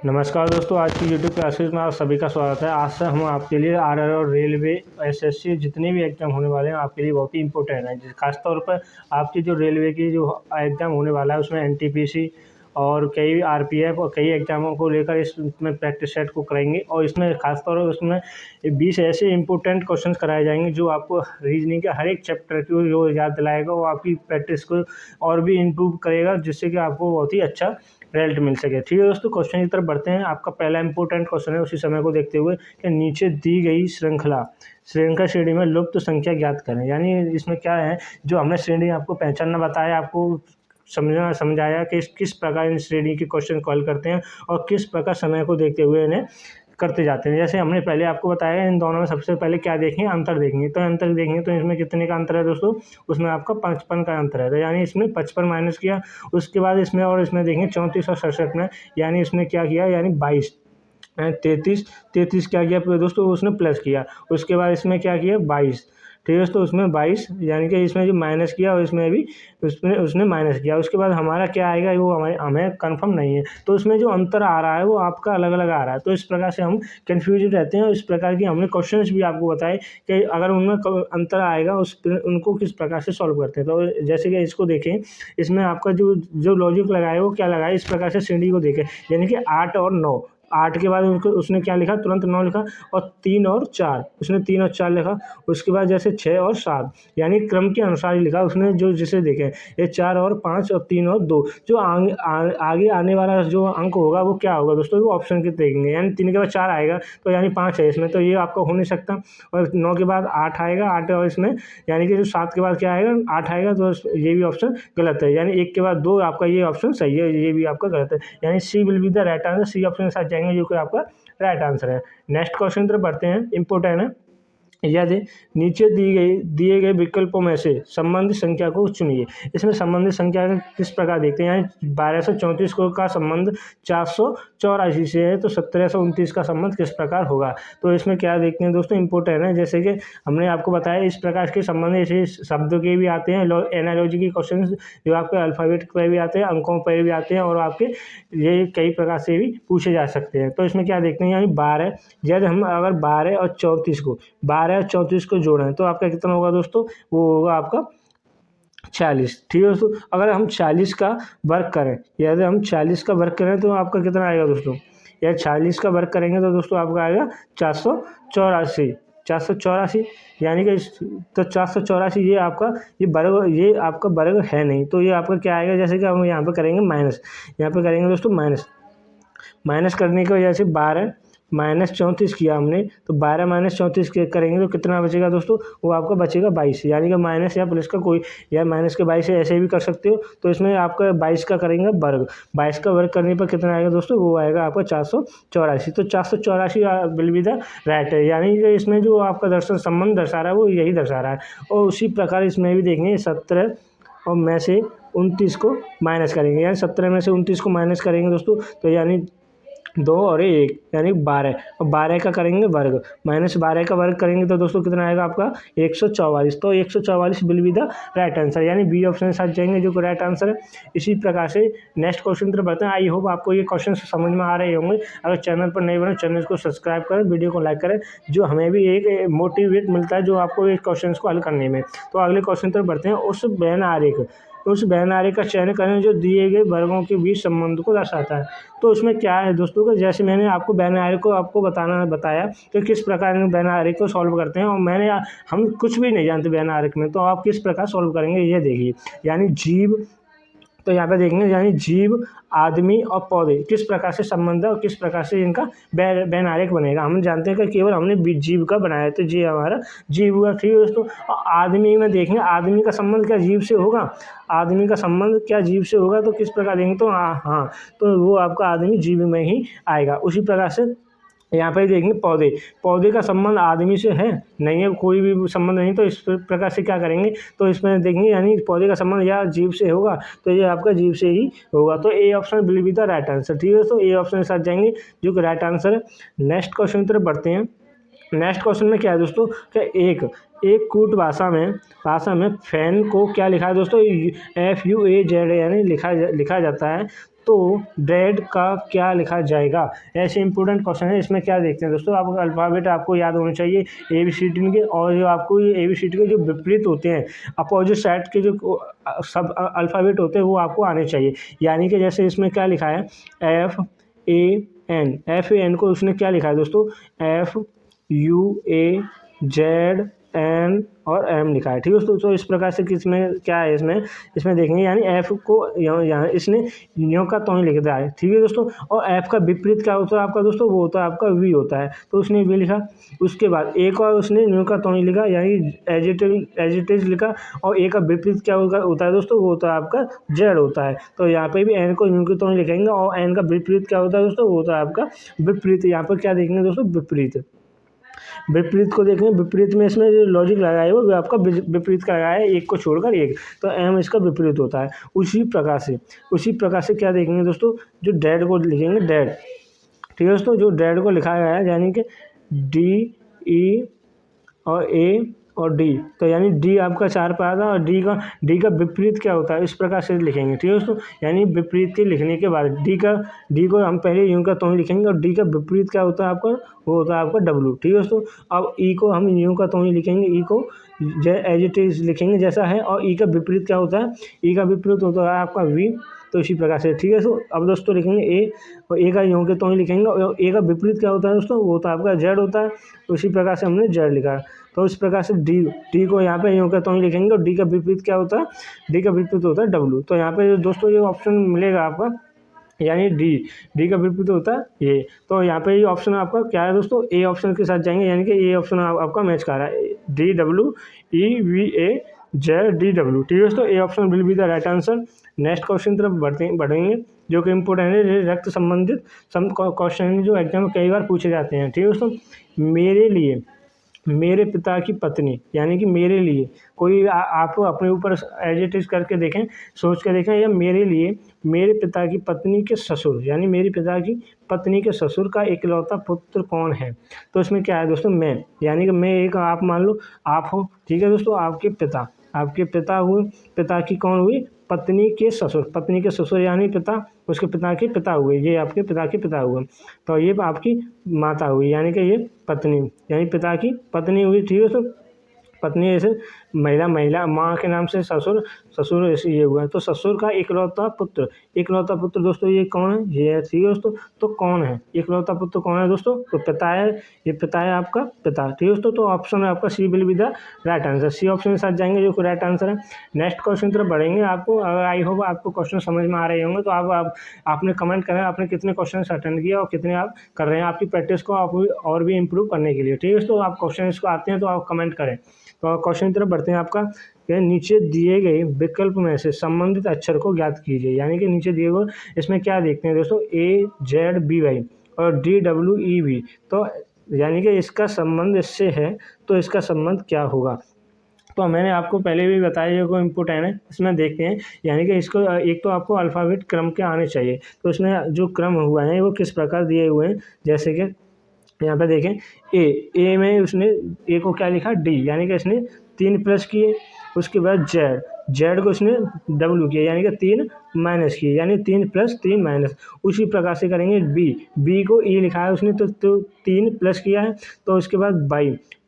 नमस्कार दोस्तों, आज की यूट्यूब क्लासेस में आप सभी का स्वागत है। आज से हम आपके लिए आरआर और रेलवे एसएससी जितने भी एग्ज़ाम होने वाले हैं आपके लिए बहुत ही इंपॉर्टेंट है। खासतौर पर आपकी जो रेलवे की जो एग्ज़ाम होने वाला है उसमें एनटीपीसी और कई आरपीएफ और कई एग्ज़ामों को लेकर इसमें प्रैक्टिस सेट को कराएंगे और इसमें खासतौर पर उसमें 20 ऐसे इंपॉर्टेंट क्वेश्चन कराए जाएंगे जो आपको रीजनिंग के हर एक चैप्टर की जो याद दिलाएगा वो आपकी प्रैक्टिस को और भी इम्प्रूव करेगा, जिससे कि आपको बहुत ही अच्छा रिजल्ट मिल सके। ठीक है दोस्तों, क्वेश्चन की तरफ बढ़ते हैं। आपका पहला इंपॉर्टेंट क्वेश्चन है उसी समय को देखते हुए कि नीचे दी गई श्रृंखला श्रेणी में लुप्त संख्या ज्ञात करें। यानी इसमें क्या है, जो हमने श्रेणी आपको पहचानना बताया, आपको समझाया कि किस प्रकार इन श्रेणी के क्वेश्चन कॉल करते हैं और किस प्रकार समय को देखते हुए इन्हें करते जाते हैं। जैसे हमने पहले आपको बताया, इन दोनों में सबसे पहले क्या देखेंगे, अंतर देखेंगे। तो अंतर देखेंगे तो इसमें कितने का अंतर है दोस्तों, उसमें आपका 55 का अंतर है। तो यानी इसमें 55 माइनस किया, उसके बाद इसमें और इसमें देखेंगे 34 और 67 में, यानी इसमें क्या किया, यानी 22 33 क्या किया दोस्तों, उसने प्लस किया। उसके बाद इसमें क्या किया, 22। ठीक है, तो उसमें 22 यानी कि इसमें जो माइनस किया और इसमें भी उसने माइनस किया। उसके बाद हमारा क्या आएगा वो हमें कंफर्म नहीं है, तो उसमें जो अंतर आ रहा है वो आपका अलग अलग आ रहा है। तो इस प्रकार से हम कन्फ्यूज रहते हैं। इस प्रकार की हमने क्वेश्चंस भी आपको बताए कि अगर उनमें अंतर आएगा उनको किस प्रकार से सॉल्व करते हैं। तो जैसे कि इसको देखें, इसमें आपका जो लॉजिक लगाया वो क्या लगाया, इस प्रकार से श्रेणी को देखें। यानी कि 8 और 9, 8 के बाद उसने क्या लिखा, तुरंत 9 लिखा, और 3 और 4, उसने 3 और 4 लिखा। उसके बाद जैसे 6 और 7, यानी क्रम के अनुसार ही लिखा उसने, जो जिसे देखें ये 4 और 5 और 3 और 2। जो आगे आने वाला जो अंक होगा वो क्या होगा दोस्तों, वो ऑप्शन के देखेंगे। यानी 3 के बाद 4 आएगा तो यानी 5 है इसमें, तो ये आपका हो नहीं सकता। और 9 के बाद 8 आएगा, 8 और इसमें यानी कि जो 7 के बाद क्या आएगा, 8 आएगा, तो ये भी ऑप्शन गलत है। यानी 1 के बाद 2 आपका ये ऑप्शन सही है, ये भी आपका गलत है। यानी C will be the right answer, C option के साथ जाएंगे जो कि आपका राइट आंसर है। नेक्स्ट क्वेश्चन तरफ बढ़ते हैं, इंपॉर्टेंट है। यदि नीचे दिए गए विकल्पों में से संबंधित संख्या को चुनिए। इसमें संबंधित संख्या का किस प्रकार देखते हैं। यानी 1234 का संबंध 484 से है, तो 1729 का संबंध किस प्रकार होगा। तो इसमें क्या देखते हैं दोस्तों, इंपॉर्टेंट है। जैसे कि हमने आपको बताया, इस प्रकार के संबंध ऐसे शब्दों के भी आते हैं, एनालॉजी के क्वेश्चन जो आपके अल्फ़ाबेट पर भी आते हैं, अंकों पर भी आते हैं, और आपके ये कई प्रकार से भी पूछे जा सकते हैं। तो इसमें क्या देखते हैं, यानी 12, यदि हम अगर 12 और 34 को जोड़ें तो आपका कितना होगा दोस्तों, वो होगा आपका 40। ठीक है दोस्तों, अगर हम 40 का वर्क करें, यदि हम 40 का वर्क करें तो आपका कितना आएगा दोस्तों, या 40 का वर्क करेंगे तो दोस्तों आपका आएगा 484। यानी कि तो 484 ये आपका वर्ग है नहीं, तो ये आपका क्या आएगा। जैसे कि हम यहाँ पे करेंगे माइनस, यहाँ पे करेंगे दोस्तों माइनस करने की वजह से 12 माइनस 34 किया हमने, तो 12 माइनस 34 करेंगे तो कितना बचेगा दोस्तों, वो आपका बचेगा 22। यानी कि माइनस या प्लस का कोई, या माइनस के 22 ऐसे भी कर सकते हो। तो इसमें आपका 22 का करेंगे वर्ग, 22 का वर्ग करने पर कितना आएगा दोस्तों, वो आएगा आपका 484। तो 484 विल बी द राइट है। यानी कि इसमें जो आपका संबंध दर्शा रहा है वो यही दर्शा रहा है। और उसी प्रकार इसमें भी देखेंगे 17 और में से 29 को माइनस करेंगे। यानी 17 में से 29 को माइनस करेंगे दोस्तों, तो यानी 2 और 1 यानी 12, और 12 का करेंगे वर्ग, -12 का वर्ग करेंगे तो दोस्तों कितना आएगा आपका 144। तो 144 will be the right answer, यानी बी ऑप्शन के साथ जाएंगे जो कि राइट आंसर है। इसी प्रकार से नेक्स्ट क्वेश्चन तरफ बढ़ते हैं। आई होप आपको ये क्वेश्चन समझ में आ रहे होंगे। अगर चैनल पर नए बने, चैनल को सब्सक्राइब करें, वीडियो को लाइक करें, जो हमें भी एक मोटिवेट मिलता है जो आपको एक क्वेश्चन को हल करने में। तो अगले क्वेश्चन तरफ बढ़ते हैं। उस बहन आरेख का चयन करें जो दिए गए वर्गों के बीच संबंध को दर्शाता है। तो उसमें क्या है दोस्तों का, जैसे मैंने आपको बहन आरेख को आपको बताया कि किस प्रकार बहन आरेख को सॉल्व करते हैं, और हम कुछ भी नहीं जानते बहन आरेख में, तो आप किस प्रकार सॉल्व करेंगे ये देखिए। यानी जीव, तो यहाँ पे देखेंगे, यानी जीव, आदमी और पौधे किस प्रकार से संबंध है और किस प्रकार से इनका बहन आरेख बनेगा। हम जानते हैं कि केवल हमने जीव का बनाया, तो ये हमारा जीव हुआ। ठीक है दोस्तों, आदमी में देखेंगे, आदमी का संबंध क्या जीव से होगा, आदमी का संबंध क्या जीव से होगा, तो किस प्रकार देंगे, तो हाँ, तो वो आपका आदमी जीव में ही आएगा। उसी प्रकार से यहाँ पर देखेंगे पौधे का संबंध आदमी से है नहीं है, कोई भी संबंध नहीं, तो इस प्रकार से क्या करेंगे, तो इसमें देखेंगे यानी पौधे का संबंध या जीव से होगा, तो ये आपका जीव से ही होगा। तो A option will be the right answer. ठीक है, तो ए ऑप्शन के साथ जाएंगे जो कि राइट आंसर है। नेक्स्ट क्वेश्चन की तरफ बढ़ते हैं। नेक्स्ट क्वेश्चन में क्या है दोस्तों, क्या एक कूट भाषा में फैन को क्या लिखा है दोस्तों, FUAZ यानी लिखा जाता है। तो डेड का क्या लिखा जाएगा। ऐसे इंपॉर्टेंट क्वेश्चन है। इसमें क्या देखते हैं दोस्तों, आपको अल्फ़ाबेट आपको याद होने चाहिए ABCD के, और जो आपको ये ABCD के जो विपरीत होते हैं, अपोजिट साइड के जो सब अल्फ़ाबेट होते हैं वो आपको आने चाहिए। यानी कि जैसे इसमें क्या लिखा है FAN को उसने क्या लिखा है दोस्तों, FUAZN और M लिखा है। ठीक है दोस्तों। तो इस प्रकार से किसमें क्या है, इसमें देखेंगे, यानी F को यहाँ इसने न्यू का तो ही लिख दिया है। ठीक है दोस्तों। और F का विपरीत क्या होता है आपका दोस्तों, वो होता है आपका V होता है, तो उसने V लिखा। उसके बाद A का उसने न्यू का तो ही लिखा, यानी एज इट इज लिखा। और A का विपरीत क्या होता है दोस्तों, वो होता है आपका Z होता है। तो यहाँ पे भी N को न्यू के तो ही लिखेंगे, और N का विपरीत क्या होता है दोस्तों, वो होता है आपका विपरीत। यहाँ पर क्या देखेंगे दोस्तों, विपरीत को देखें। विपरीत में इसमें जो लॉजिक लगाया है वो आपका विपरीत का लगाया है, एक को छोड़कर एक, तो M इसका विपरीत होता है। उसी प्रकार से क्या देखेंगे दोस्तों, जो डेड को लिखेंगे डेड। ठीक है दोस्तों। जो डेड को लिखा गया है, यानी कि DE और A और D, तो यानी D आपका 4 पे आता है, और D का विपरीत क्या होता है, इस प्रकार से लिखेंगे। ठीक है दोस्तों। यानी विपरीत के लिखने के बाद D को हम पहले यूं का तो ही लिखेंगे, और D का विपरीत क्या होता है आपका, वो होता है आपका W। ठीक है दोस्तों। अब E को हम यूं का तो ही लिखेंगे, E को एज इट इज लिखेंगे जैसा है, और E का विपरीत क्या होता है, E का विपरीत होता है आपका V। तो इसी प्रकार से। ठीक है दोस्तों। अब दोस्तों लिखेंगे A, और A का यूं के तो ही लिखेंगे, और A का विपरीत क्या होता है दोस्तों, वो होता है आपका Z होता है। उसी प्रकार से हमने Z लिखा। तो इस प्रकार से D को यहाँ पे यूं के तो ही लिखेंगे, और D का विपरीत क्या होता है, D का विपरीत होता है W। तो यहाँ पे दोस्तों ये ऑप्शन मिलेगा आपका, यानी डी का विपरीत होता है ये। तो यहाँ पे ये ऑप्शन आपका क्या है दोस्तों, A ऑप्शन के साथ जाएंगे, यानी कि ये ऑप्शन आपका मैच कर रहा है, DWEVAZDW। ठीक है दोस्तों। A option will be the right answer. Next question तरफ बढ़ेंगे, जो कि इम्पोर्टेंट है, रक्त संबंधित क्वेश्चन जो एग्जाम में कई बार पूछे जाते हैं। ठीक है दोस्तों। मेरे लिए मेरे पिता की पत्नी, यानी कि मेरे लिए कोई आप अपने ऊपर एज इट इज करके देखें, सोच के देखें, या मेरे लिए मेरे पिता की पत्नी के ससुर, यानी मेरे पिता की पत्नी के ससुर का इकलौता पुत्र कौन है। तो इसमें क्या है दोस्तों, मैं, यानी कि मैं एक, आप मान लो आप हो। ठीक है दोस्तों। आपके पिता हुए, पिता की कौन हुई, पत्नी के ससुर यानी पिता, उसके पिता के पिता हुए, ये आपके पिता के पिता हुए। तो ये आपकी माता हुई, यानी कि ये पत्नी, यानी पिता की पत्नी हुई। ठीक है। तो पत्नी ऐसे महिला, माँ के नाम से ससुर ऐसे ये हुआ है। तो ससुर का इकलौता पुत्र दोस्तों ये कौन है, ये है। ठीक है दोस्तों। तो कौन है इकलौता पुत्र, कौन है दोस्तों, तो पिता है, ये पिता है आपका पिता। ठीक है दोस्तों। तो ऑप्शन है आपका C will be the right answer. C option के साथ जाएंगे, जो कि राइट आंसर है। नेक्स्ट क्वेश्चन तरफ बढ़ेंगे। आपको अगर आई होप आपको क्वेश्चन समझ में आ रहे होंगे, तो आपने कमेंट करें आपने कितने क्वेश्चन अटेंड किया और कितने आप कर रहे हैं, आपकी प्रैक्टिस को आप और भी इम्प्रूव करने के लिए। ठीक है दोस्तों। आप क्वेश्चन इसको आते हैं तो आप कमेंट करें। तो क्वेश्चन की तरफ बढ़ते हैं। आपका नीचे दिए गए विकल्प में से संबंधित अक्षर को ज्ञात कीजिए, यानी कि नीचे दिए गए, इसमें क्या देखते हैं दोस्तों, AZBY और DWEV। तो यानी कि इसका संबंध इससे है, तो इसका संबंध क्या होगा। तो मैंने आपको पहले भी बताया, ये कोई इम्पोर्टेंट है, इसमें देखते हैं। यानी कि इसको एक तो आपको अल्फ़ाबेट क्रम के आने चाहिए, तो इसमें जो क्रम हुआ है वो किस प्रकार दिए हुए हैं। जैसे कि यहाँ पे देखें, ए में उसने ए को क्या लिखा, D, यानी कि इसने 3 प्लस किए। उसके बाद जेड को उसने W किया, यानी कि 3 माइनस किए, यानी 3 प्लस 3 माइनस। उसी प्रकार से करेंगे बी को E लिखा है उसने, तो 3 प्लस किया है। तो उसके बाद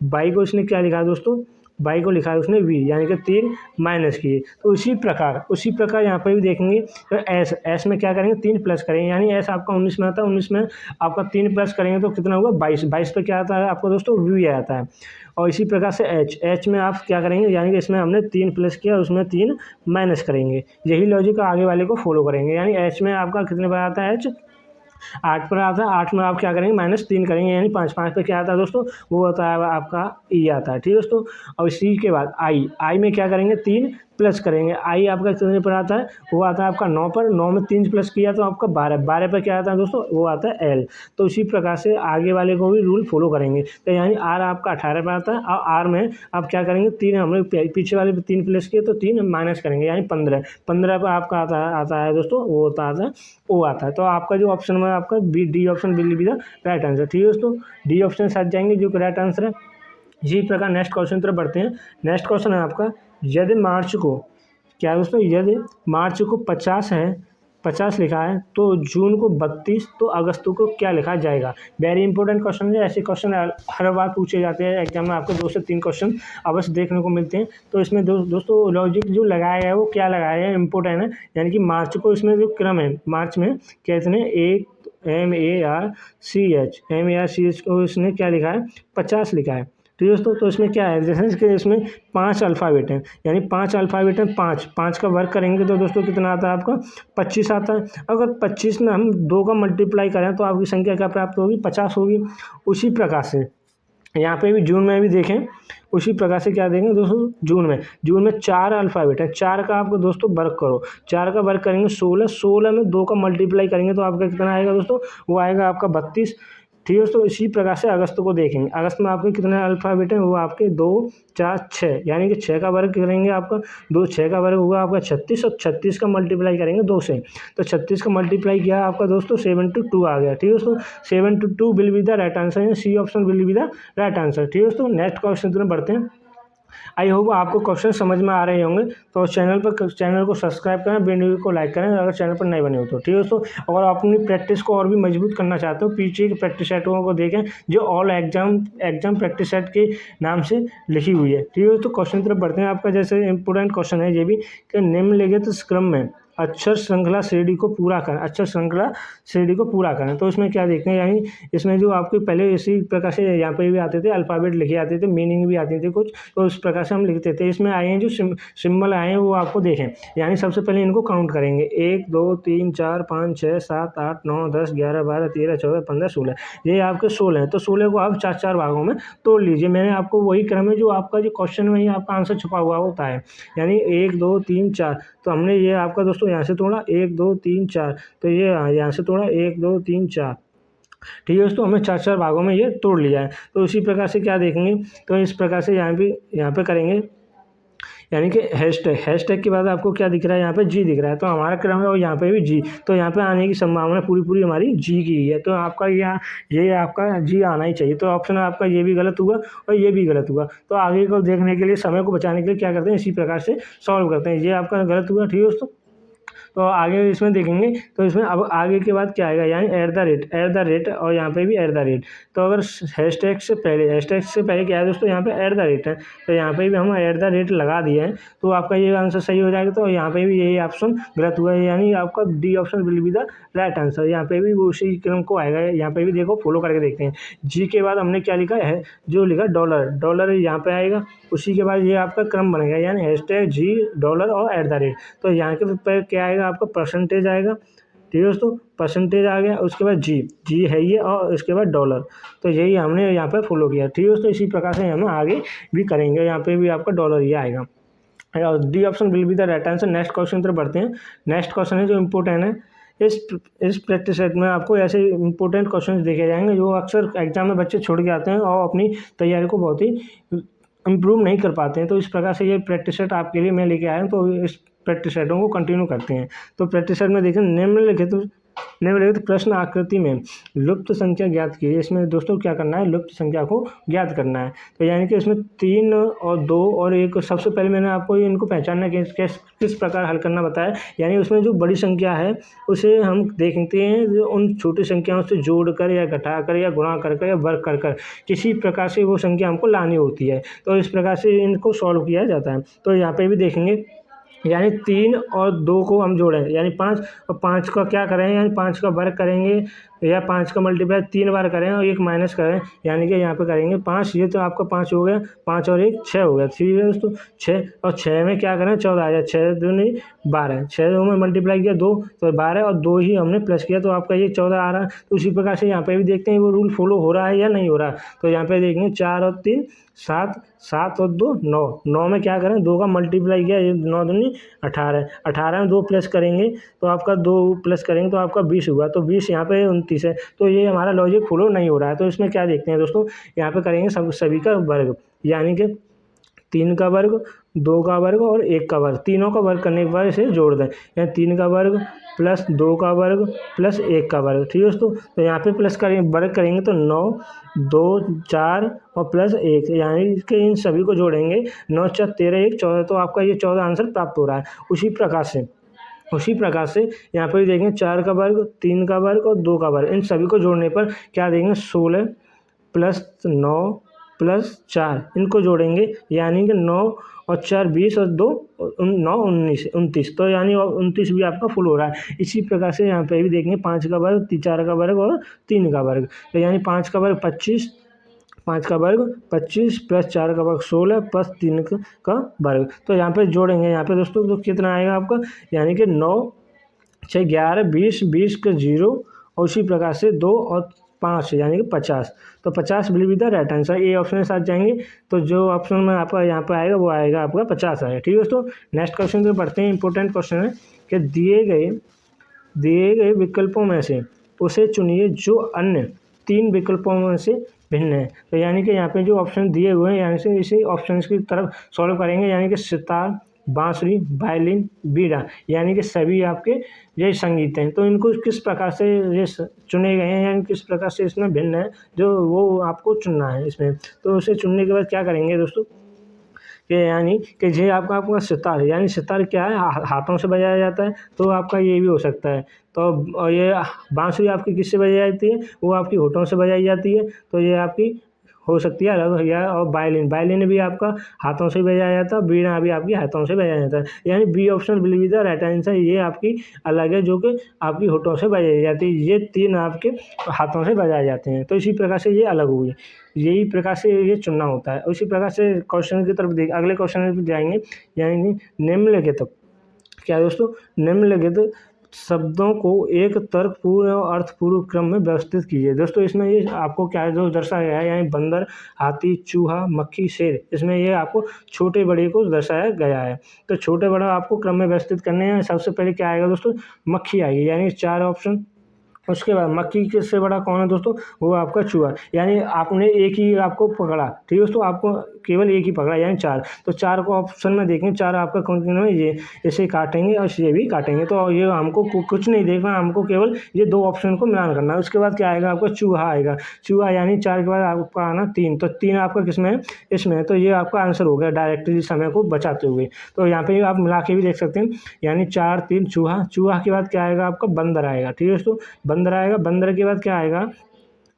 बाई को उसने क्या लिखा है दोस्तों, बाई को लिखा है उसने V, यानी कि 3 माइनस किए। तो उसी प्रकार यहाँ पर भी देखेंगे। तो एस में क्या करेंगे, 3 प्लस करेंगे, यानी एस आपका 19 में आता है, 19 में आपका 3 प्लस करेंगे तो कितना होगा, 22 पे क्या आता है आपको दोस्तों, V आता है। और इसी प्रकार से एच में आप क्या करेंगे, यानी कि इसमें हमने 3 प्लस किया, उसमें 3 माइनस करेंगे। यही लॉजिक आगे वाले को फॉलो करेंगे। यानी एच में आपका कितने पर आता है, एच 8 पर आता है। 8 में आप क्या करेंगे, -3 करेंगे, यानी 5 पे क्या आता है दोस्तों, वो होता है आपका E आता है। ठीक है दोस्तों। और इसी के बाद आई में क्या करेंगे, 3 प्लस करेंगे। आई आपका कितने पर आता है, वो आता है आपका 9 पर। 9 में 3 प्लस किया तो आपका 12 पर क्या आता है दोस्तों, वो आता है L। तो इसी प्रकार से आगे वाले को भी रूल फॉलो करेंगे। तो यानी R आपका 18 पर आता है, और R में आप क्या करेंगे, 3 हमने पीछे वाले पे 3 प्लस किए तो 3 माइनस करेंगे, यानी 15 पर आपका आता है दोस्तों, वो आता है O आता है। तो आपका जो ऑप्शन में आपका D option will be the right answer. ठीक है दोस्तों। डी ऑप्शन साथ जाएंगे, जो कि राइट आंसर है। इसी प्रकार नेक्स्ट क्वेश्चन तरफ बढ़ते हैं। नेक्स्ट क्वेश्चन है आपका, यदि मार्च को 50 है 50 लिखा है तो जून को 32, तो अगस्त को क्या लिखा जाएगा। वेरी इंपॉर्टेंट क्वेश्चन है। ऐसे क्वेश्चन हर बार पूछे जाते हैं एग्जाम में, आपको 2 से 3 क्वेश्चन अवश्य देखने को मिलते हैं। तो इसमें दोस्तों लॉजिक जो लगाया गया है वो क्या लगाया है, इंपॉर्टेंट है। यानी कि मार्च को इसमें जो क्रम है, मार्च में कितने, एक MARCH को इसने क्या लिखा है, 50 लिखा है। तो दोस्तों तो इसमें क्या है, जैसे कि इसमें 5 अल्फ़ाबेट हैं, यानी 5 अल्फ़ाबेट हैं, 5 का वर्क करेंगे तो दोस्तों कितना आता है आपका, 25 आता है। अगर 25 में हम 2 का मल्टीप्लाई करें तो आपकी संख्या क्या प्राप्त होगी, 50 होगी। उसी प्रकार से यहाँ पे भी जून में भी देखें, उसी प्रकार से क्या देखेंगे दोस्तों, जून में 4 अल्फ़ाबेट है, 4 का आपको दोस्तों वर्क करो, 4 का वर्क करेंगे 16 में 2 का मल्टीप्लाई करेंगे तो आपका कितना आएगा दोस्तों, वो आएगा आपका 32। ठीक है दोस्तों, इसी प्रकार से अगस्त को देखेंगे, अगस्त में आपके कितने अल्फ़ाबेट हैं, वो आपके 2 4 6, यानी कि 6 का वर्ग करेंगे आपका 2, 6 का वर्ग होगा आपका 36, और 36 का मल्टीप्लाई करेंगे 2 से, तो 36 का मल्टीप्लाई किया आपका दोस्तों 72 आ गया। ठीक है दोस्तों, 72 will be the right answer, C option will be the right answer. ठीक है दोस्तों, नेक्स्ट क्वेश्चन में बढ़ते हैं। आई होप आपको क्वेश्चन समझ में आ रहे होंगे, तो चैनल को सब्सक्राइब करें, वीडियो को लाइक करें अगर चैनल पर नए बने हो तो। ठीक है दोस्तों, अगर आप अपनी प्रैक्टिस को और भी मजबूत करना चाहते हो, पीछे की प्रैक्टिस सेटों को देखें जो ऑल एग्जाम प्रैक्टिस सेट के नाम से लिखी हुई है। ठीक है, तो क्वेश्चन तरफ बढ़ते हैं। आपका जैसे इंपोर्टेंट क्वेश्चन है ये भी कि निम्नलिखित क्रम में अक्षर श्रृंखला श्रेणी को पूरा करें, अक्षर श्रृंखला श्रेणी को पूरा करें। तो इसमें क्या देखते हैं, यानी इसमें जो आपके पहले इसी प्रकार से यहाँ पे भी आते थे, अल्फ़ाबेट लिखे आते थे, मीनिंग भी आती थी कुछ, तो इस प्रकार से हम लिखते थे। इसमें आए हैं जो सिंबल आए हैं वो आपको देखें, यानी सबसे पहले इनको काउंट करेंगे, 1 2 3 4 5 6 7 8 9 10 11 12 13 14 15 16, ये आपके 16 हैं। तो 16 को आप 4 भागों में तोड़ लीजिए। मैंने आपको वही क्रम है जो आपका जो क्वेश्चन में ही आपका आंसर छुपा हुआ होता है, यानी 1 2 3 4। तो हमने ये आपका दोस्तों यहाँ से तोड़ा 1 2 3 4, तो ये यहाँ से तोड़ा 1 2 3 4। ठीक है दोस्तों, हमें 4 भागों में ये तोड़ लिया है। तो इसी प्रकार से क्या देखेंगे, तो इस प्रकार से यहाँ पे करेंगे, यानी कि हैशटैग के बाद आपको क्या दिख रहा है, यहाँ पे जी दिख रहा है, तो हमारा क्रम है और यहाँ पे भी जी, तो यहाँ पे आने की संभावना पूरी हमारी जी की ही है। तो आपका ये आपका जी आना ही चाहिए। तो ऑप्शन आपका ये भी गलत हुआ और ये भी गलत हुआ। तो आगे को देखने के लिए, समय को बचाने के लिए क्या करते हैं, इसी प्रकार से सॉल्व करते हैं। ये आपका गलत हुआ। ठीक है दोस्तों, तो आगे इसमें देखेंगे, तो इसमें अब आगे के बाद क्या आएगा, यानी एट द रेट और यहाँ पे भी एट द रेट। तो अगर हैशटैग से पहले क्या है दोस्तों, यहाँ पे एट द रेट है, तो यहाँ पे भी हम एट द रेट लगा दिए हैं, तो आपका ये आंसर सही हो जाएगा। तो यहाँ पे भी यही ऑप्शन गलत हुआ है, यानी आपका D option will be the right answer. यहाँ पे भी उसी क्रम को आएगा, यहाँ पे भी देखो फॉलो करके देखते हैं। जी के बाद हमने क्या लिखा है, जो लिखा डॉलर यहाँ पे आएगा, उसी के बाद ये आपका क्रम बनेगा, यानी हैशटैग जी डॉलर और एट द रेट। तो यहाँ के पे क्या आएगा, आपका परसेंटेज आएगा। ठीक है दोस्तों, परसेंटेज आ गया, उसके बाद जी है ये, और उसके बाद डॉलर। तो यही हमने यहाँ पर फॉलो किया। ठीक है दोस्तों, इसी प्रकार से हम आगे भी करेंगे, यहाँ पे भी आपका डॉलर ये आएगा, और D option will be the right answer. Next question तरफ बढ़ते हैं। नेक्स्ट क्वेश्चन है जो इम्पोर्टेंट है, इस प्रैक्टिस सेट में आपको ऐसे इंपॉर्टेंट क्वेश्चन देखे जाएंगे जो अक्सर एग्जाम में बच्चे छोड़ के आते हैं और अपनी तैयारी को बहुत ही इम्प्रूव नहीं कर पाते हैं। तो इस प्रकार से ये प्रैक्टिस सेट आपके लिए मैं लेके आया हूँ। तो इस प्रैक्टिस सेटों को कंटिन्यू करते हैं। तो प्रैक्टिस सेट में देखें, निम्नलिखित प्रश्न आकृति में लुप्त संख्या ज्ञात कीजिए। इसमें दोस्तों क्या करना है, लुप्त संख्या को ज्ञात करना है। तो यानी कि इसमें 3 और 2 और 1, सबसे पहले मैंने आपको इनको पहचानना किस प्रकार हल करना बताया। यानी उसमें जो बड़ी संख्या है उसे हम देखते हैं जो उन छोटी संख्याओं से जोड़कर या घटाकर या गुणा कर या वर्ग कर किसी प्रकार से वो संख्या हमको लानी होती है। तो इस प्रकार से इनको सॉल्व किया जाता है। तो यहाँ पे भी देखेंगे, यानी 3 और 2 को हम जोड़ें, यानी 5, और 5 का क्या करें, यानी 5 का वर्ग करेंगे या 5 का मल्टीप्लाई 3 बार करें और 1 माइनस करें, यानी कि यहाँ पे करेंगे 5। ये तो आपका 5 हो गया, 5 और 1 6 हो गया। ठीक है दोस्तों, 6 और 6 में क्या करें, 14 आ जाए, 6 दूनी 12, 6 में मल्टीप्लाई किया 2 तो 12, और 2 ही हमने प्लस किया तो आपका ये 14 आ रहा है। तो उसी प्रकार से यहाँ पे भी देखते हैं वो रूल फॉलो हो रहा है या नहीं हो रहा। तो यहाँ पे देखेंगे 4 और 3 7, 7 और 2 9, 9 में क्या करें, 2 का मल्टीप्लाई किया, ये 9 दूनी 18, 18 में 2 प्लस करेंगे तो आपका 2 प्लस करेंगे तो आपका 20 हुआ। तो 20 यहाँ पे 29 है। तो ये हमारा लॉजिक फॉलो नहीं हो रहा है। तो इसमें क्या देखते हैं दोस्तों, यहाँ पे करेंगे सभी का वर्ग, यानी कि 3 का वर्ग, 2 का वर्ग और 1 का वर्ग, तीनों का वर्ग करने के बाद इसे जोड़ दें, यानी 3 का वर्ग प्लस 2 का वर्ग प्लस 1 का वर्ग। ठीक है दोस्तों, तो यहाँ पे प्लस करेंगे, वर्ग करेंगे तो 9 2 4 और प्लस 1, यानी कि इन सभी को जोड़ेंगे, 9 4 13 1 14, तो आपका ये 14 आंसर प्राप्त हो रहा है। उसी प्रकार से उसी प्रकार से यहाँ पर भी देखेंगे 4 का वर्ग, 3 का वर्ग और 2 का वर्ग, इन सभी को जोड़ने पर क्या देंगे 16 प्लस 9 प्लस 4, इनको जोड़ेंगे यानी कि 9 और 4 20 और 2 9 19 29, तो यानी 29 भी आपका फुल हो रहा है। इसी प्रकार से यहाँ पे भी देखेंगे 5 का वर्ग, 4 का वर्ग और 3 का वर्ग, तो यानी 5 का वर्ग 25, 5 का वर्ग 25 प्लस 4 का वर्ग 16 प्लस 3 का वर्ग, तो यहाँ पे जोड़ेंगे यहाँ पे दोस्तों तो कितना आएगा आपका, यानी कि 9 6 11 20 20 का 0 और उसी प्रकार से 2 और 5 यानी कि 50, तो 50 will be the right answer. A option के साथ जाएंगे तो जो ऑप्शन में आपका यहाँ पर आएगा वो आएगा आपका 50 आएगा। ठीक है दोस्तों, नेक्स्ट क्वेश्चन पे पढ़ते हैं। इंपॉर्टेंट क्वेश्चन है कि दिए गए विकल्पों में से उसे चुनिए जो अन्य 3 विकल्पों में से भिन्न है। तो यानी कि यहाँ पे जो ऑप्शन दिए हुए हैं यानी से इसी ऑप्शन की तरफ सॉल्व करेंगे, यानी कि सितार, बांसुरी, वायलिन, बीड़ा, यानी कि सभी आपके ये संगीत हैं, तो इनको किस प्रकार से ये चुने गए हैं यानी किस प्रकार से इसमें भिन्न है जो वो आपको चुनना है इसमें। तो उसे चुनने के बाद क्या करेंगे दोस्तों कि यानी कि ये आपका सितार, यानी सितार क्या है हाथों से बजाया जाता है, तो आपका ये भी हो सकता है। तो और ये बांसुरी आपकी किससे बजाई जाती है, वो आपकी होठों से बजाई जाती है, तो ये आपकी हो सकती है अलग या। और वायलिन भी आपका हाथों से बजाया जाता है, बीड़ा भी आपकी हाथों से बजाया जाता है, यानी B option will be the right answer. ये आपकी अलग है जो कि आपकी होठों से बजाई जाती है, ये 3 आपके हाथों से बजाए जाते हैं, तो इसी प्रकार से ये अलग हुई। यही प्रकार से ये चुनना होता है। उसी प्रकार से क्वेश्चन की तरफ देख अगले क्वेश्चन में जाएंगे, यानी निम्नलिखित क्या दोस्तों, निम्नलिखित शब्दों को एक तर्कपूर्ण और अर्थपूर्ण क्रम में व्यवस्थित कीजिए। दोस्तों इसमें ये आपको क्या है जो दर्शाया गया है, यानी बंदर, हाथी, चूहा, मक्खी, शेर, इसमें ये आपको छोटे बड़े को दर्शाया गया है। तो छोटे बड़ा आपको क्रम में व्यवस्थित करने हैं। सबसे पहले क्या आएगा दोस्तों, मक्खी आएगी, यानी 4 ऑप्शन। उसके बाद मक्खी के से बड़ा कौन है दोस्तों, वो आपका चूहा, यानी आपने एक ही आपको पकड़ा। ठीक है दोस्तों, आपको केवल एक ही पकड़ा यानी 4, तो 4 को ऑप्शन में देखें 4 आपका कौन कौन है, ये इसे काटेंगे और ये भी काटेंगे, तो ये हमको कुछ नहीं देखना, हमको केवल ये 2 ऑप्शन को मिलान करना है। उसके बाद क्या आएगा आपका चूहा आएगा, चूहा यानी 4 के बाद आपका आना 3, तो 3 आपका किसमें है, इसमें है, तो ये आपका आंसर हो गया डायरेक्टली समय को बचाते हुए। तो यहाँ पे आप मिला के भी देख सकते हैं, यानी 4 3 चूहा, चूहा के बाद क्या आएगा आपका बंदर आएगा। ठीक है दोस्तों, बंदर आएगा, बंदर के बाद क्या आएगा,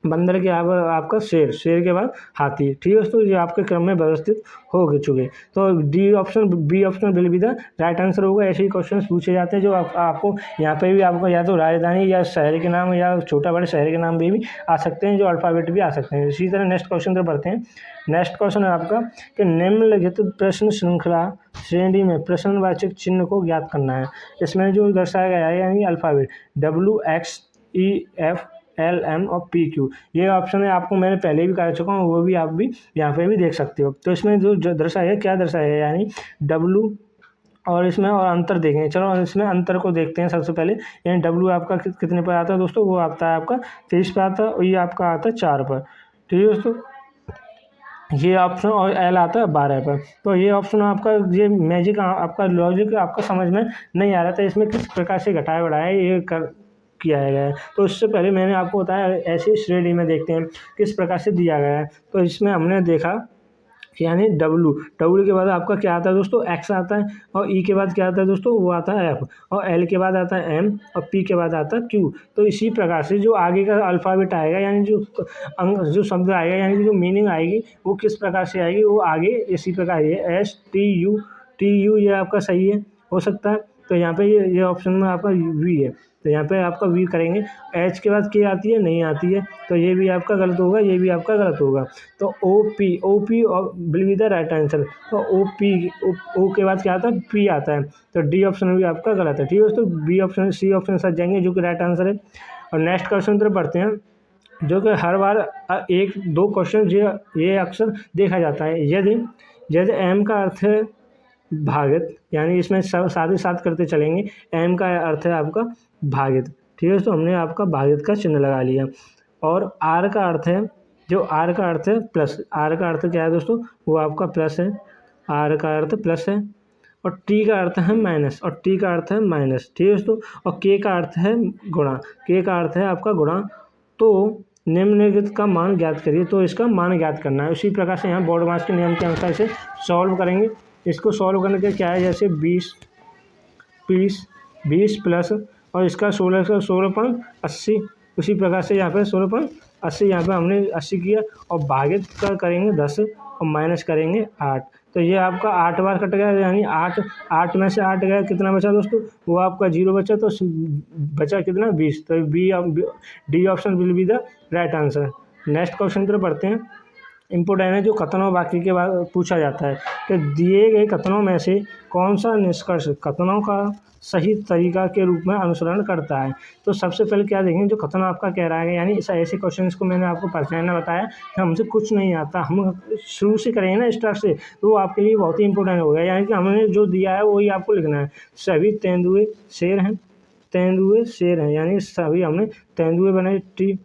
बंदर के आपका शेर, शेर के बाद हाथी। ठीक है दोस्तों, ये आपके क्रम में व्यवस्थित हो चुके। तो B option will be the right answer होगा। ऐसे ही क्वेश्चंस पूछे जाते हैं जो आपको यहाँ पे भी आपको या तो राजधानी या शहर के नाम या छोटा बड़े शहर के नाम भी आ सकते हैं, जो अल्फ़ाबेट भी आ सकते हैं। इसी तरह नेक्स्ट क्वेश्चन पर बढ़ते हैं। नेक्स्ट क्वेश्चन है आपका कि निम्नलिखित प्रश्न श्रृंखला श्रेणी में प्रश्नवाचक चिन्ह को ज्ञात करना है। इसमें जो दर्शाया गया है यानी अल्फ़ाबेट WXEF LM और PQ, ये ऑप्शन है आपको मैंने पहले भी कर चुका हूँ, वो भी आप भी यहाँ पे भी देख सकते हो। तो इसमें जो दर्शाया है क्या दर्शाया है, यानी W और इसमें और अंतर देखेंगे। चलो इसमें अंतर को देखते हैं सबसे पहले। यानी W आपका कितने पर आता है दोस्तों, वो आता है आपका 23 पर आता है, और ये आपका आता है 4 पर। ठीक है दोस्तों, ये ऑप्शन और L आता है 12 पर। तो ये ऑप्शन आपका ये मैजिक आपका लॉजिक आपका समझ में नहीं आ रहा था, इसमें किस प्रकार से घटाया बढ़ाया ये किया गया है। तो इससे पहले मैंने आपको बताया ऐसी श्रेणी में देखते हैं किस प्रकार से दिया गया है। तो इसमें हमने देखा कि यानी W के बाद आपका क्या आता है दोस्तों, X आता है, और E के बाद क्या आता है दोस्तों, वो आता है F, और L के बाद आता है M, और P के बाद आता है Q। तो इसी प्रकार से जो आगे का अल्फ़ाबेट आएगा यानी जो शब्द आएगा यानी कि जो मीनिंग आएगी वो किस प्रकार से आएगी, वो आगे इसी प्रकार है STU ये आपका सही है हो सकता है। तो यहाँ पे ये ऑप्शन में आपका V है, तो यहाँ पे आपका V करेंगे। H के बाद क्या आती है, नहीं आती है, तो ये भी आपका गलत होगा, ये भी आपका गलत होगा। तो OP और will be the right answer. तो O के बाद क्या आता है, P आता है, तो D ऑप्शन भी आपका गलत है। ठीक है दोस्तों, B ऑप्शन C ऑप्शन साथ जाएंगे जो कि राइट आंसर है। और नेक्स्ट क्वेश्चन तरफ बढ़ते हैं, जो कि हर बार 1-2 क्वेश्चन ये अक्सर देखा जाता है। यदि M का अर्थ है भागित, यानी इसमें सब साथ ही साथ करते चलेंगे। M का अर्थ है आपका भागित। ठीक है, तो हमने आपका भागित का चिन्ह लगा लिया। और R का अर्थ है, जो R का अर्थ है प्लस, R का अर्थ क्या है दोस्तों, वो आपका प्लस है, R का अर्थ प्लस है। और T का अर्थ है माइनस, और T का अर्थ है माइनस। ठीक है दोस्तों, और K का अर्थ है गुणा, K का अर्थ है आपका गुणा। तो निम्नलिखित का मान ज्ञात करिए, तो इसका मान ज्ञात करना है। उसी प्रकार से यहाँ बोर्ड मास के नियम के अनुसार इसे सॉल्व करेंगे। इसको सॉल्व करने के क्या है, जैसे 20 30 20 प्लस और इसका 16 का 16.80। उसी प्रकार से यहाँ पे 16.80 यहाँ पे हमने 80 किया और भागित का करेंगे 10 और माइनस करेंगे 8। तो ये आपका 8 बार कट गया, यानी 8 में से 8 गया, कितना बचा दोस्तों? वो आपका 0 बचा, तो बचा कितना? 20। तो D option will be the right answer. Next question की तरफ बढ़ते हैं। इम्पोर्टेंट है जो कथनों वाक्य के बाद पूछा जाता है कि दिए गए कथनों में से कौन सा निष्कर्ष कथनों का सही तरीका के रूप में अनुसरण करता है। तो सबसे पहले क्या देखेंगे, जो कथन आपका कह रहा है, यानी ऐसे क्वेश्चंस को मैंने आपको पहचानना बताया कि हमसे कुछ नहीं आता, हम शुरू से करेंगे ना स्टार्ट से, तो वो आपके लिए बहुत ही इंपॉर्टेंट हो गया। यानी कि हमने जो दिया है वही आपको लिखना है। सभी तेंदुए शेर हैं, तेंदुए शेर हैं, यानी सभी हमने तेंदुए बनाए। ठीक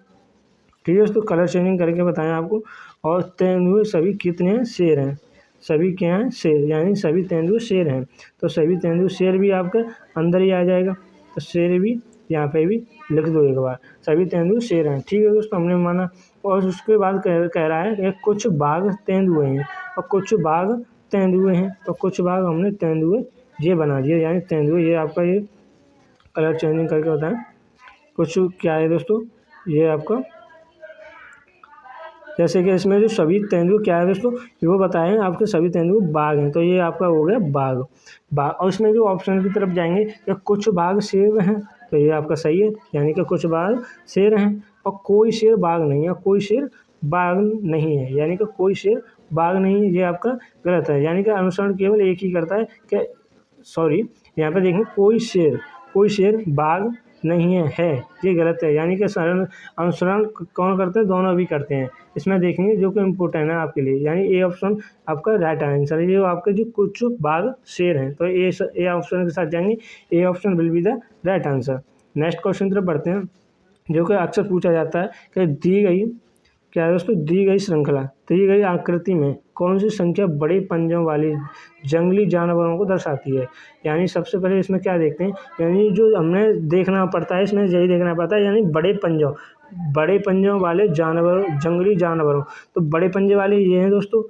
है, तो कलर चेंजिंग करके बताएं आपको। और तेंदुए सभी कितने हैं? शेर हैं। सभी क्या हैं? शेर, यानी सभी तेंदुए शेर हैं। तो सभी तेंदुए शेर भी आपके अंदर ही आ जाएगा, तो शेर भी यहाँ पे भी लिख दो एक बार, सभी तेंदुए शेर हैं। ठीक है दोस्तों, हमने माना। और उसके बाद कह रहा है कि कुछ बाघ तेंदुए हैं और कुछ बाघ तेंदुए हैं, तो कुछ बाघ हमने तेंदुए ये बना दिया, यानी तेंदुए। ये आपका ये कलर चेंजिंग करके बताएं। कुछ क्या है दोस्तों, ये आपका जैसे कि इसमें जो सभी तेंदुए क्या है दोस्तों, वो बताएं आपके सभी तेंदुए बाघ हैं, तो ये आपका हो गया बाघ। और इसमें जो ऑप्शन की तरफ जाएंगे या कुछ बाघ शेर हैं, तो ये आपका सही है, यानी कि कुछ बाघ शेर हैं। और कोई शेर बाघ नहीं है, कोई शेर बाघ नहीं है, यानी कि कोई शेर बाघ नहीं है, ये आपका गलत है। यानी कि अनुसरण केवल एक ही करता है कि यहाँ पे देखेंगे कोई शेर बाघ नहीं है, ये गलत है। यानी कि अनुसरण कौन करते हैं? दोनों भी करते हैं। इसमें देखेंगे जो कि इम्पोर्टेंट है आपके लिए, यानी ए ऑप्शन आपका राइट आंसर है। ये आपके जो कुछ बाघ शेर हैं, तो ए ऑप्शन के साथ जाएंगे, A option will be the right answer. Next question की तरफ बढ़ते हैं, जो कि अक्सर पूछा जाता है कि दी गई श्रृंखला, दी गई आकृति में कौन सी संख्या बड़े पंजों वाली जंगली जानवरों को दर्शाती है। यानी सबसे पहले इसमें क्या देखते हैं, यानी जो हमें देखना पड़ता है, इसमें यही देखना पड़ता है, यानी बड़े पंजों वाले जानवर, जंगली जानवरों। तो बड़े पंजे वाले ये हैं दोस्तों,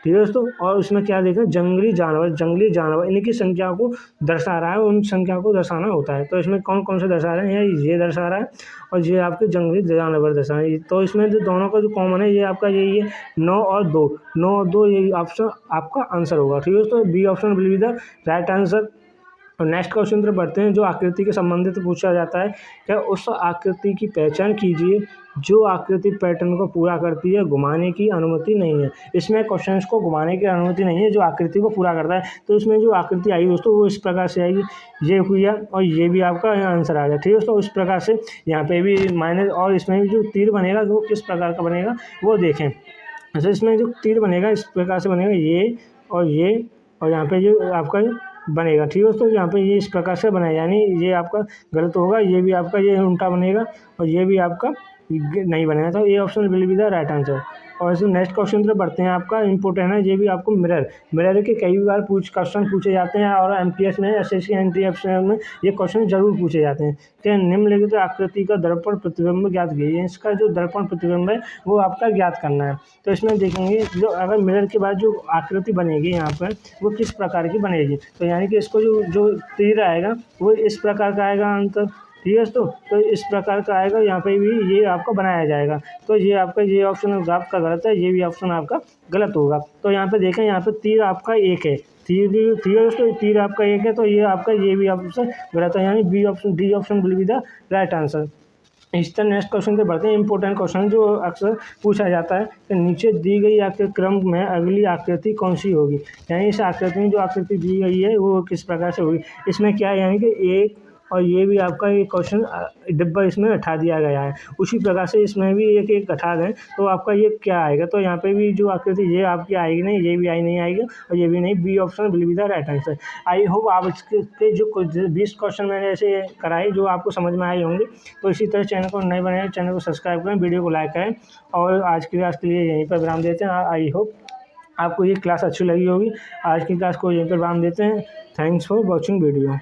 ठीक है दोस्तों। और उसमें क्या देखा, जंगली जानवर इनकी संख्या को दर्शा रहा है, उन संख्या को दर्शाना होता है। तो इसमें कौन कौन से दर्शा रहे हैं, ये दर्शा रहा है और ये आपके जंगली जानवर दर्शा रहे हैं। तो इसमें जो दोनों का जो कॉमन है, ये आपका यही है, 9 और 2, यही ऑप्शन आपका आंसर होगा। ठीक है दोस्तों, B option will be the right answer. और नेक्स्ट क्वेश्चन पर बढ़ते हैं, जो आकृति के संबंधित पूछा जाता है क्या उस आकृति की पहचान कीजिए जो आकृति पैटर्न को पूरा करती है, घुमाने की अनुमति नहीं है। इसमें क्वेश्चंस को घुमाने की अनुमति नहीं है, जो आकृति को पूरा करता है। तो इसमें जो आकृति आई दोस्तों, वो इस प्रकार से आएगी, ये हुई है और ये भी आपका आंसर आ गया। ठीक है दोस्तों, इस प्रकार से यहाँ पे भी माइनस, और इसमें भी जो तीर बनेगा वो किस प्रकार का बनेगा वो देखें। अच्छा, इसमें जो तीर बनेगा इस प्रकार से बनेगा, ये और यहाँ पे जो आपका बनेगा। ठीक है दोस्तों, यहाँ पे ये इस प्रकार से बनाया, यानी ये आपका गलत होगा, ये भी आपका ये उल्टा बनेगा और ये भी आपका नहीं बनेगा। तो ये option will be the right answer. और इसमें नेक्स्ट क्वेश्चन तरफ बढ़ते हैं, आपका इंपॉर्टेंट है, ये भी आपको मिरर के कई बार क्वेश्चन पूछे जाते हैं और एमपीएस में, एसएससी एनटीएफ में ये क्वेश्चन जरूर पूछे जाते हैं कि निम्नलिखित आकृति का दर्पण प्रतिबिंब ज्ञात कीजिए। इसका जो दर्पण प्रतिबिंब है वो आपका ज्ञात करना है। तो इसमें देखेंगे जो अगर मिरर के बाद जो आकृति बनेगी यहाँ पर वो किस प्रकार की बनेगी। तो यानी कि इसको जो तीर आएगा वो इस प्रकार का आएगा आंसर। ठीक है दोस्तों, तो इस प्रकार का आएगा, यहाँ पे भी ये आपका बनाया जाएगा। तो ये आपका ये ऑप्शन आपका गलत है, ये भी ऑप्शन आपका गलत होगा। तो यहाँ पे देखें, यहाँ पे तीर आपका एक है, तीर दोस्तों तीर आपका एक है, तो ये आपका ये भी ऑप्शन गलत है, यानी D option will be the right answer. इस तरह नेक्स्ट क्वेश्चन पे बढ़ते हैं, इंपॉर्टेंट क्वेश्चन जो अक्सर पूछा जाता है कि नीचे दी गई आकृति क्रम में अगली आकृति कौन सी होगी। यानी इस आकृति में जो आकृति दी गई है वो किस प्रकार से होगी। इसमें क्या है, यानी कि एक और ये भी आपका ये क्वेश्चन डिब्बा इसमें हटा दिया गया है, उसी प्रकार से इसमें भी एक हटा दें तो आपका ये क्या आएगा। तो यहाँ पे भी जो आकृति ये आपकी आएगी नहीं, ये भी नहीं आएगी और ये भी नहीं, B option will be the right answer. I hope आप इसके जो 20 क्वेश्चन मैंने ऐसे कराए जो आपको समझ में आए होंगे। तो इसी तरह चैनल को नए बनाए, चैनल को सब्सक्राइब करें, वीडियो को लाइक करें और आज के लिए यहीं पर विराम देते हैं। आई होप आपको ये क्लास अच्छी लगी होगी। आज की क्लास को यहीं पर विराम देते हैं। Thanks for watching video.